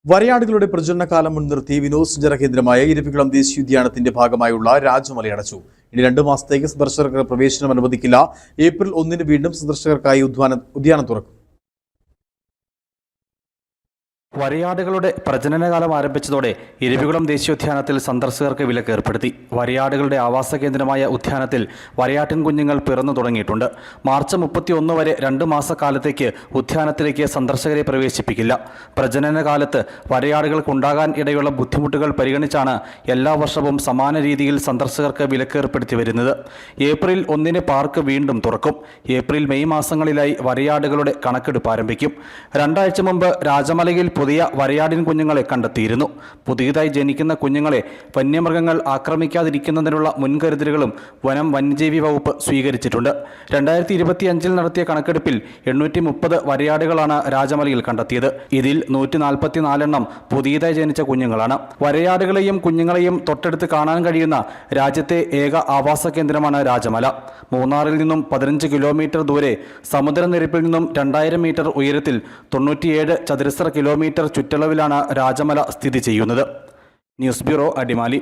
വരയാടുകളുടെ പ്രജനനകാലം മുൻനിർത്തി വിനോദസഞ്ചാര കേന്ദ്രമായ ഇരവികുളം ദേശീയോദ്യാനത്തിന്റെ ഭാഗമായുള്ള രാജമല അടച്ചു. ഇനി 2 മാസത്തേക്ക് സന്ദർശകർക്ക് പ്രവേശനം അനുവദിക്കില്ല. ഏപ്രിൽ 1-ന് വീണ്ടും സന്ദർശകർക്കായി ഉദ്യാനം തുറക്കും. വരയാടുകളുടെ പ്രജനനകാലം ആരംഭിച്ചതോടെ ഇരവികുളം ദേശീയോദ്യാനത്തിൽ സന്ദർശകർക്ക് വിലക്ക് ഏർപ്പെടുത്തി. വരയാടുകളുടെ ആവാസ കേന്ദ്രമായ ഉദ്യാനത്തിൽ വരയാട്ടിൻ കുഞ്ഞുങ്ങൾ പിറന്നു തുടങ്ങിയിട്ടുണ്ട്. മാർച്ച് 31 വരെ 2 മാസക്കാലത്തേക്ക് ഉദ്യാനത്തിലേക്ക് സന്ദർശകരെ പ്രവേശിപ്പിക്കില്ല. പ്രജനനകാലത്ത് വരയാടുകൾക്കുണ്ടാകാൻ ഇടയുള്ള ബുദ്ധിമുട്ടുകൾ പരിഗണിച്ചാണ് എല്ലാ വർഷവും സമാന രീതിയിൽ സന്ദർശകർക്ക് വിലക്ക് ഏർപ്പെടുത്തി വരുന്നത്. ഏപ്രിൽ 1-ന് പാർക്ക് വീണ്ടും തുറക്കും. ഏപ്രിൽ മെയ് മാസങ്ങളിലായി വരയാടുകളുടെ കണക്കെടുപ്പ് ആരംഭിക്കും. 2 ആഴ്ച മുമ്പ് രാജമലയിൽ പുതിയ വരയാടിൻ കുഞ്ഞുങ്ങളെ കണ്ടെത്തിയിരുന്നു. പുതിയതായി ജനിക്കുന്ന കുഞ്ഞുങ്ങളെ വന്യമൃഗങ്ങൾ ആക്രമിക്കാതിരിക്കുന്നതിനുള്ള മുൻകരുതലുകളും വന്യജീവി വകുപ്പ് സ്വീകരിച്ചിട്ടുണ്ട്. 2025-ൽ നടത്തിയ കണക്കെടുപ്പിൽ 830 വരയാടുകളാണ് രാജമലയിൽ കണ്ടെത്തിയത്. ഇതിൽ 144 എണ്ണം പുതിയതായി ജനിച്ച കുഞ്ഞുങ്ങളാണ്. വരയാടുകളെയും കുഞ്ഞുങ്ങളെയും തൊട്ടടുത്ത് കാണാൻ കഴിയുന്ന രാജ്യത്തെ ഏക ആവാസ കേന്ദ്രമാണ് രാജമല. മൂന്നാറിൽ നിന്നും 15 കിലോമീറ്റർ ദൂരെ, സമുദ്രനിരപ്പിൽ നിന്നും 2000 മീറ്റർ ഉയരത്തിൽ 97 ചതുരശ്ര കിലോമീറ്റർ ചുറ്റളവിലാണ് രാജമല സ്ഥിതി ചെയ്യുന്നത്. News bureau, Adimali.